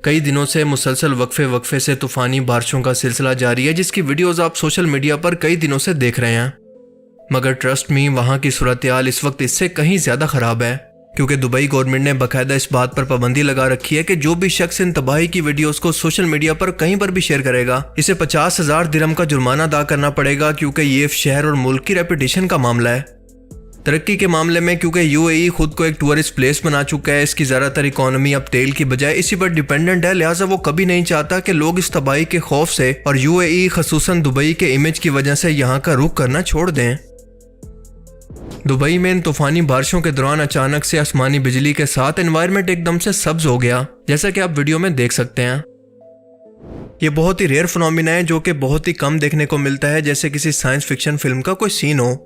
कई दिनों से मुसलसल वक्फे से तूफानी बारिशों का सिलसिला जारी है, जिसकी वीडियोस आप सोशल मीडिया पर कई दिनों से देख रहे हैं। मगर ट्रस्ट मी, वहाँ की सूरत-ए-हाल इस वक्त इससे कहीं ज़्यादा ख़राब है, क्योंकि दुबई गवर्नमेंट ने बाकायदा इस बात पर पाबंदी लगा रखी है कि जो भी शख्स इन तबाही की वीडियोस को सोशल मीडिया पर कहीं पर भी शेयर करेगा, इसे 50,000 दिरहम का जुर्माना अदा करना पड़ेगा, क्योंकि ये शहर और मुल्क की रेपुटेशन का मामला है। तरक्की के मामले में क्योंकि यूएई खुद को एक टूरिस्ट प्लेस बना चुका है, इसकी ज़्यादातर इकोनॉमी अब तेल की बजाय इसी पर डिपेंडेंट है, लिहाजा वो कभी नहीं चाहता कि लोग इस तबाही के खौफ से और यूएई खसूसन दुबई के इमेज की वजह से यहाँ का रुख करना छोड़ दें। दुबई में इन तूफानी बारिशों के दौरान अचानक से आसमानी बिजली के साथ एनवायरनमेंट एकदम से सब्ज हो गया, जैसा कि आप वीडियो में देख सकते हैं। ये बहुत ही रेयर फिनोमिना है जो कि बहुत ही कम देखने को मिलता है, जैसे किसी साइंस फिक्शन फिल्म का कोई सीन हो।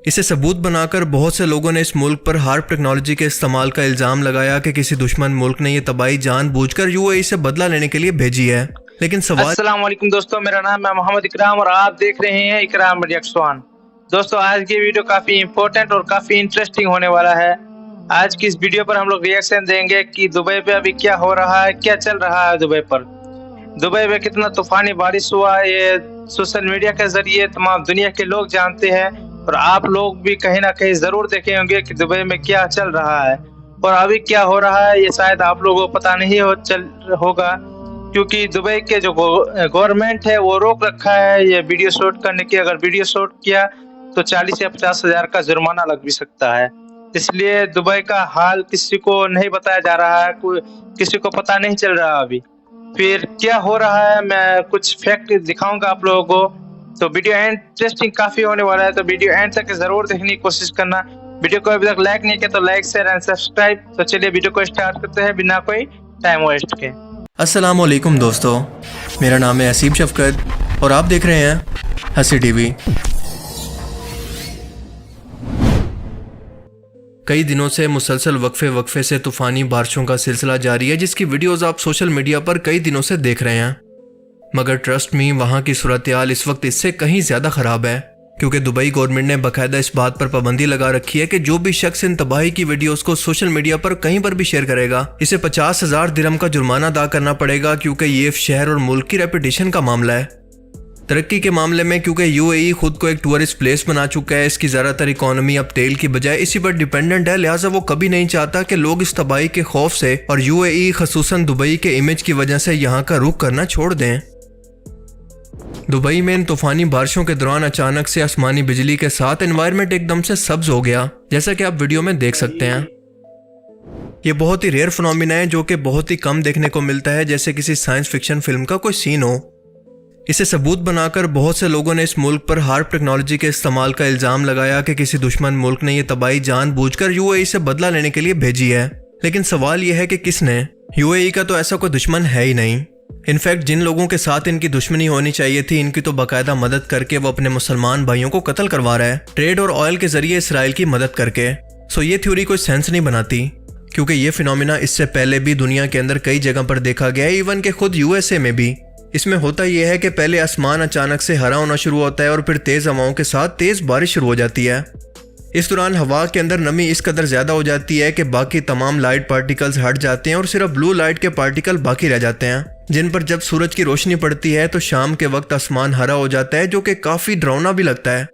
इसे सबूत बनाकर बहुत से लोगों ने इस मुल्क पर हार्प टेक्नोलॉजी के इस्तेमाल का इल्ज़ाम लगाया कि किसी दुश्मन मुल्क ने यह तबाही जानबूझकर यूएई से बदला लेने के लिए भेजी है। लेकिन सवाल अस्सलाम वालेकुम दोस्तों, मेरा नाम है मोहम्मद इकराम और आप देख रहे हैं इकराम रिएक्शन। दोस्तों, आज की वीडियो काफ़ी इंपॉर्टेंट और काफ़ी इंटरेस्टिंग होने वाला है। आज की इस वीडियो पर हम लोग रिएक्शन देंगे कि दुबई पे अभी क्या हो रहा है, क्या चल रहा है दुबई पर। दुबई में कितना तूफानी बारिश हुआ, ये सोशल मीडिया के जरिए तमाम दुनिया के लोग जानते हैं और आप लोग भी कहीं ना कहीं ज़रूर देखे होंगे कि दुबई में क्या चल रहा है और अभी क्या हो रहा है। ये शायद आप लोगों को पता नहीं होगा, क्योंकि दुबई के जो गवर्नमेंट है वो रोक रखा है ये वीडियो शूट करने की। अगर वीडियो शूट किया तो 40 या 50,000 का जुर्माना लग भी सकता है। इसलिए दुबई का हाल किसी को नहीं बताया जा रहा है, किसी को पता नहीं चल रहा अभी। फिर क्या हो रहा है, मैं कुछ फैक्ट दिखाऊंगा आप लोगों को। तो वीडियो इंटरेस्टिंग काफ़ी होने वाला है, तो वीडियो एंड तक जरूर देखने की कोशिश करना। वीडियो को अभी तक लाइक नहीं किया तो लाइक, शेयर एंड सब्सक्राइब। तो चलिए वीडियो को स्टार्ट करते हैं बिना कोई टाइम वेस्ट के। अस्सलाम वालेकुम दोस्तों, मेरा नाम है असीब शफकत और आप देख रहे हैं हंसी टीवी। कई दिनों से मुसलसल वक्फे से तूफानी बारिशों का सिलसिला जारी है, जिसकी वीडियोस आप सोशल मीडिया पर कई दिनों से देख रहे हैं। मगर ट्रस्ट मी, वहाँ की सूरत-ए-हाल इस वक्त इससे कहीं ज़्यादा ख़राब है, क्योंकि दुबई गवर्नमेंट ने बाकायदा इस बात पर पाबंदी लगा रखी है कि जो भी शख्स इन तबाही की वीडियोस को सोशल मीडिया पर कहीं पर भी शेयर करेगा, इसे 50,000 दिरहम का जुर्माना अदा करना पड़ेगा, क्योंकि ये शहर और मुल्क की रेपुटेशन का मामला है। तरक्की के मामले में क्योंकि यूएई खुद को एक टूरिस्ट प्लेस बना चुका है, इसकी ज़्यादातर इकोनॉमी अब तेल की बजाय इसी पर डिपेंडेंट है, लिहाजा वो कभी नहीं चाहता कि लोग इस तबाही के खौफ से और यूएई खसूसन दुबई के इमेज की वजह से यहाँ का रुख करना छोड़ दें। दुबई में इन तूफानी बारिशों के दौरान अचानक से आसमानी बिजली के साथ एनवायरनमेंट एकदम से सब्ज हो गया, जैसा कि आप वीडियो में देख सकते हैं। ये बहुत ही रेयर फिनोमिना है जो कि बहुत ही कम देखने को मिलता है, जैसे किसी साइंस फिक्शन फिल्म का कोई सीन हो। इसे सबूत बनाकर बहुत से लोगों ने इस मुल्क पर हार्प टेक्नोलॉजी के इस्तेमाल का इल्ज़ाम लगाया कि किसी दुश्मन मुल्क ने यह तबाही जानबूझकर यूएई से बदला लेने के लिए भेजी है। लेकिन सवाल यह है कि किसने? यूएई का तो ऐसा कोई दुश्मन है ही नहीं। इनफैक्ट जिन लोगों के साथ इनकी दुश्मनी होनी चाहिए थी, इनकी तो बाकायदा मदद करके वो अपने मुसलमान भाइयों को कत्ल करवा रहा है, ट्रेड और ऑयल के जरिए इसराइल की मदद करके। सो ये थ्योरी कोई सेंस नहीं बनाती, क्योंकि ये फिनोमिना इससे पहले भी दुनिया के अंदर कई जगह पर देखा गया है, इवन के खुद यूएसए में भी। इसमें होता यह है कि पहले आसमान अचानक से हरा होना शुरू होता है और फिर तेज हवाओं के साथ तेज बारिश शुरू हो जाती है। इस दौरान हवा के अंदर नमी इस कदर ज़्यादा हो जाती है कि बाकी तमाम लाइट पार्टिकल्स हट जाते हैं और सिर्फ ब्लू लाइट के पार्टिकल बाकी रह जाते हैं, जिन पर जब सूरज की रोशनी पड़ती है तो शाम के वक्त आसमान हरा हो जाता है, जो कि काफ़ी डरावना भी लगता है।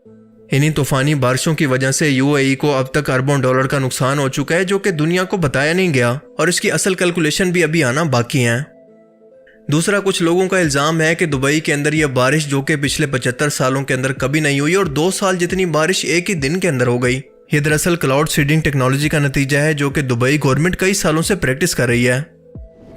इन्हीं तूफानी बारिशों की वजह से यूएई को अब तक अरबों डॉलर का नुकसान हो चुका है, जो कि दुनिया को बताया नहीं गया और इसकी असल कैलकुलेशन भी अभी आना बाकी है। दूसरा, कुछ लोगों का इल्ज़ाम है कि दुबई के अंदर यह बारिश, जो कि पिछले 75 सालों के अंदर कभी नहीं हुई और 2 साल जितनी बारिश एक ही दिन के अंदर हो गई, ये दरअसल क्लाउड सीडिंग टेक्नोलॉजी का नतीजा है, जो कि दुबई गवर्नमेंट कई सालों से प्रैक्टिस कर रही है।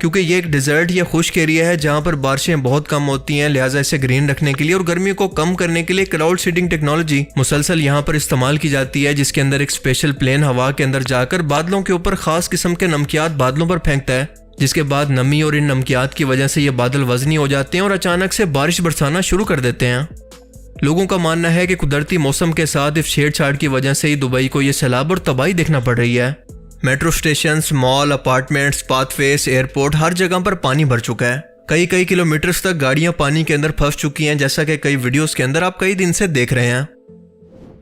क्योंकि ये एक डिजर्ट या खुश्क एरिया है जहाँ पर बारिशें बहुत कम होती हैं, लिहाजा इसे ग्रीन रखने के लिए और गर्मी को कम करने के लिए क्लाउड सीडिंग टेक्नोलॉजी मुसलसल यहाँ पर इस्तेमाल की जाती है, जिसके अंदर एक स्पेशल प्लेन हवा के अंदर जाकर बादलों के ऊपर खास किस्म के नमकियात बादलों पर फेंकता है, जिसके बाद नमी और इन नमकियात की वजह से ये बादल वजनी हो जाते हैं और अचानक से बारिश बरसाना शुरू कर देते हैं। लोगों का मानना है कि कुदरती मौसम के साथ इस छेड़छाड़ की वजह से ही दुबई को ये सैलाब और तबाही देखना पड़ रही है। Metro station, mall, apartments, pathways, airport, हर जगह पर पानी भर चुका है। कई किलोमीटर्स तक गाड़ियां पानी के अंदर फंस चुकी हैं, जैसा कि कई वीडियोस के अंदर आप कई दिन से देख रहे हैं।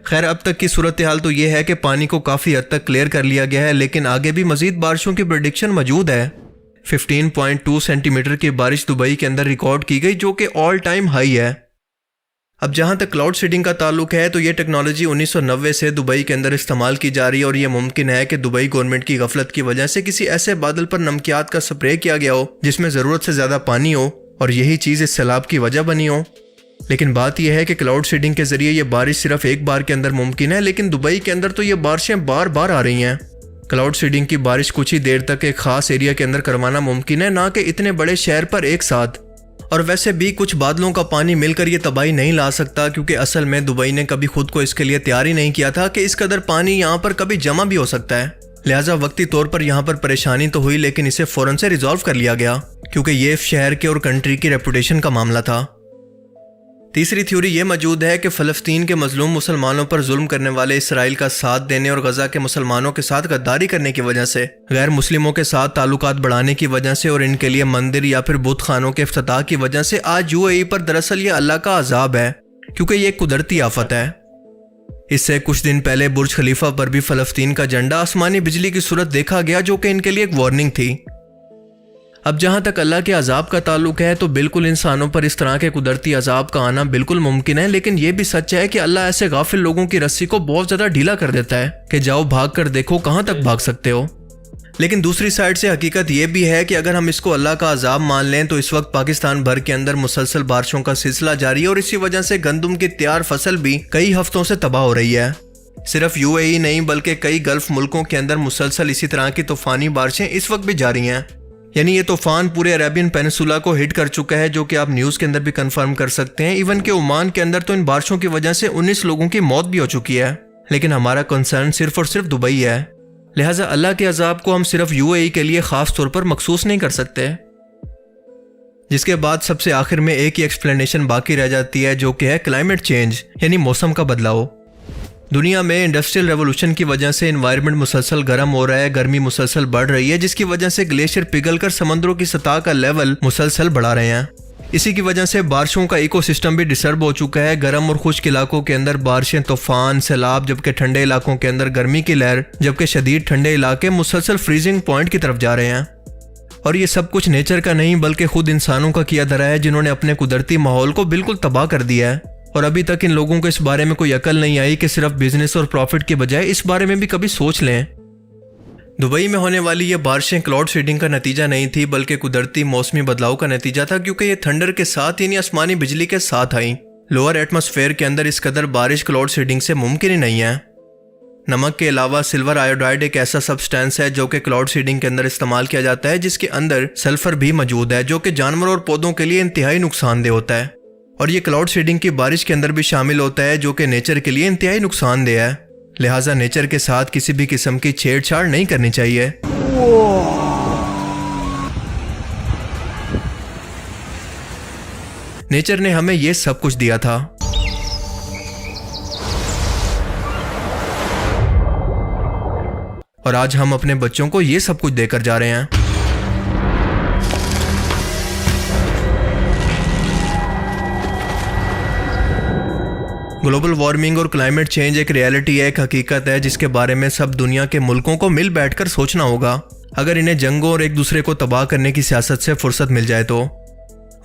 खैर, अब तक की सूरत हाल तो ये है कि पानी को काफ़ी हद तक क्लियर कर लिया गया है, लेकिन आगे भी मजीद बारिशों की प्रेडिक्शन मौजूद है। 15.2 सेंटीमीटर की बारिश दुबई के अंदर रिकॉर्ड की गई, जो कि ऑल टाइम हाई है। अब जहां तक क्लाउड सीडिंग का ताल्लुक है तो ये टेक्नोलॉजी 1990 से दुबई के अंदर इस्तेमाल की जा रही है और ये मुमकिन है कि दुबई गवर्नमेंट की गफलत की वजह से किसी ऐसे बादल पर नमकियात का स्प्रे किया गया हो जिसमें ज़रूरत से ज़्यादा पानी हो और यही चीज़ इस सैलाब की वजह बनी हो। लेकिन बात यह है कि क्लाउड सीडिंग के जरिए ये बारिश सिर्फ एक बार के अंदर मुमकिन है, लेकिन दुबई के अंदर तो ये बारिशें बार बार आ रही हैं। क्लाउड सीडिंग की बारिश कुछ ही देर तक एक खास एरिया के अंदर करवाना मुमकिन है, ना कि इतने बड़े शहर पर एक साथ। और वैसे भी कुछ बादलों का पानी मिलकर ये तबाही नहीं ला सकता, क्योंकि असल में दुबई ने कभी खुद को इसके लिए तैयार ही नहीं किया था कि इस कदर पानी यहाँ पर कभी जमा भी हो सकता है। लिहाजा वक्ती तौर पर यहाँ पर परेशानी तो हुई, लेकिन इसे फौरन से रिजॉल्व कर लिया गया, क्योंकि ये शहर के और कंट्री की रेपुटेशन का मामला था। तीसरी थ्योरी ये मौजूद है कि फ़लस्तीन के मजलूम मुसलमानों पर जुल्म करने वाले इसराइल का साथ देने और गजा के मुसलमानों के साथ गद्दारी करने की वजह से, गैर मुस्लिमों के साथ ताल्लुकात बढ़ाने की वजह से और इनके लिए मंदिर या फिर बुत खानों के इफ्तिताह की वजह से आज यूएई पर दरअसल ये अल्लाह का अजाब है, क्योंकि ये एक कुदरती आफत है। इससे कुछ दिन पहले बुर्ज खलीफा पर भी फ़लस्तीन का झंडा आसमानी बिजली की सूरत देखा गया, जो कि इनके लिए एक वार्निंग थी। अब जहां तक अल्लाह के अजाब का ताल्लुक है तो बिल्कुल इंसानों पर इस तरह के कुदरती अजाब का आना बिल्कुल मुमकिन है, लेकिन यह भी सच है कि अल्लाह ऐसे गाफिल लोगों की रस्सी को बहुत ज़्यादा ढीला कर देता है कि जाओ भाग कर देखो कहां तक भाग सकते हो। लेकिन दूसरी साइड से हकीकत यह भी है कि अगर हम इसको अल्लाह का अजाब मान लें तो इस वक्त पाकिस्तान भर के अंदर मुसलसल बारिशों का सिलसिला जारी है और इसी वजह से गंदम की तैयार फसल भी कई हफ्तों से तबाह हो रही है। सिर्फ यूएई नहीं बल्कि कई गल्फ मुल्कों के अंदर मुसलसल इसी तरह की तूफानी बारिशें इस वक्त भी जारी हैं। यानी ये तूफान पूरे अरेबियन पेनिसुला को हिट कर चुका है, जो कि आप न्यूज़ के अंदर भी कंफर्म कर सकते हैं। इवन के ओमान के अंदर तो इन बारिशों की वजह से 19 लोगों की मौत भी हो चुकी है। लेकिन हमारा कंसर्न सिर्फ और सिर्फ दुबई है, लिहाजा अल्लाह के अजाब को हम सिर्फ यूएई के लिए खास तौर पर मखसूस नहीं कर सकते। जिसके बाद सबसे आखिर में एक ही एक्सप्लेनेशन बाकी रह जाती है, जो कि है क्लाइमेट चेंज, यानी मौसम का बदलाव। दुनिया में इंडस्ट्रियल रेवोल्यूशन की वजह से एनवायरनमेंट मुसलसल गर्म हो रहा है, गर्मी मुसलसल बढ़ रही है, जिसकी वजह से ग्लेशियर पिघलकर समंदरों की सतह का लेवल मुसलसल बढ़ा रहे हैं। इसी की वजह से बारिशों का इकोसिस्टम भी डिस्टर्ब हो चुका है। गर्म और खुश्क इलाकों के अंदर बारिशें, तूफान, सैलाब, जबकि ठंडे इलाकों के अंदर गर्मी की लहर, जबकि शदीद ठंडे इलाके मुसलसल फ्रीजिंग पॉइंट की तरफ जा रहे हैं। और ये सब कुछ नेचर का नहीं बल्कि खुद इंसानों का किया धरा है, जिन्होंने अपने कुदरती माहौल को बिल्कुल तबाह कर दिया है। और अभी तक इन लोगों को इस बारे में कोई अकल नहीं आई कि सिर्फ बिजनेस और प्रॉफिट के बजाय इस बारे में भी कभी सोच लें। दुबई में होने वाली ये बारिशें क्लाउड सीडिंग का नतीजा नहीं थी, बल्कि कुदरती मौसमी बदलाव का नतीजा था, क्योंकि ये थंडर के साथ यानी आसमानी बिजली के साथ आई। लोअर एटमॉस्फेयर के अंदर इस कदर बारिश क्लाउड सीडिंग से मुमकिन ही नहीं है। नमक के अलावा सिल्वर आयोडाइड एक ऐसा सब्सटेंस है जो कि क्लाउड सीडिंग के अंदर इस्तेमाल किया जाता है, जिसके अंदर सल्फर भी मौजूद है, जो कि जानवर और पौधों के लिए इंतहाई नुकसानदेह होता है। और ये क्लाउड सीडिंग की बारिश के अंदर भी शामिल होता है, जो कि नेचर के लिए इंतहाई नुकसानदेह है। लिहाजा नेचर के साथ किसी भी किस्म की छेड़छाड़ नहीं करनी चाहिए। नेचर ने हमें ये सब कुछ दिया था। और आज हम अपने बच्चों को ये सब कुछ देकर जा रहे हैं। ग्लोबल वार्मिंग और क्लाइमेट चेंज एक रियलिटी है, एक हकीकत है, जिसके बारे में सब दुनिया के मुल्कों को मिल बैठकर सोचना होगा, अगर इन्हें जंगों और एक दूसरे को तबाह करने की सियासत से फुर्सत मिल जाए तो।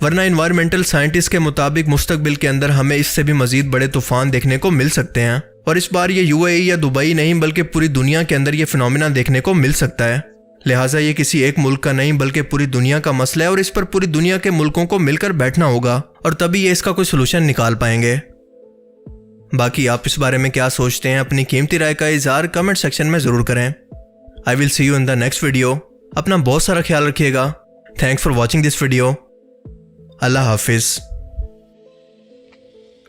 वरना इन्वायरमेंटल साइंटिस्ट के मुताबिक मुस्तकबिल के अंदर हमें इससे भी मजीद बड़े तूफान देखने को मिल सकते हैं। और इस बार ये यूएई या दुबई नहीं बल्कि पूरी दुनिया के अंदर ये फिनोमिना देखने को मिल सकता है। लिहाजा ये किसी एक मुल्क का नहीं बल्कि पूरी दुनिया का मसला है, और इस पर पूरी दुनिया के मुल्कों को मिलकर बैठना होगा, और तभी ये इसका कोई सोल्यूशन निकाल पाएंगे। बाकी आप इस बारे में क्या सोचते हैं, अपनी कीमती राय का इज़हार कमेंट सेक्शन में ज़रूर करें। I will see you in the next video. अपना बहुत सारा ख्याल रखिएगा। Thanks for watching this video. Allah Hafiz.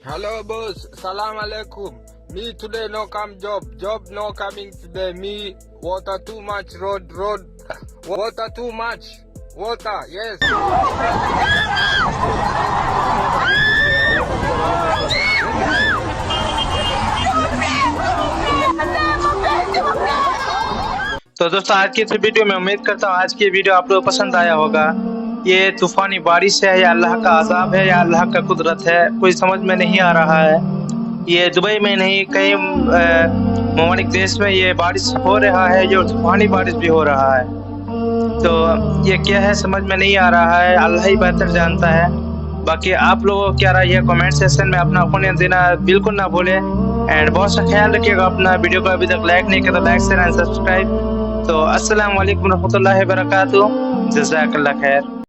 Hello boss, salam alaikum. Me today no come job no coming today. Me water too much, road, water too much, water, yes. तो दोस्तों आज की इस वीडियो में उम्मीद करता हूँ आज की वीडियो आप लोगों को पसंद आया होगा। ये तूफानी बारिश है या अल्लाह का अजाब है या अल्लाह का कुदरत है, कोई समझ में नहीं आ रहा है। ये दुबई में नहीं कई ममालिक देश में ये बारिश हो रहा है, ये तूफानी बारिश भी हो रहा है। तो ये क्या है समझ में नहीं आ रहा है, अल्लाह ही बेहतर जानता है। बाकी आप लोगों को क्या राय है कमेंट सेक्शन में अपना ओपिनियन देना बिल्कुल ना भूलें। एंड बहुत सा ख्याल रखिएगा अपना। वीडियो को अभी तक लाइक नहीं किया तो लाइक शेयर एंड सब्सक्राइब। तो अस्सलाम वालेकुम रहमतुल्लाहि व बरकातुहू। जज़ाकल्लाह खैर।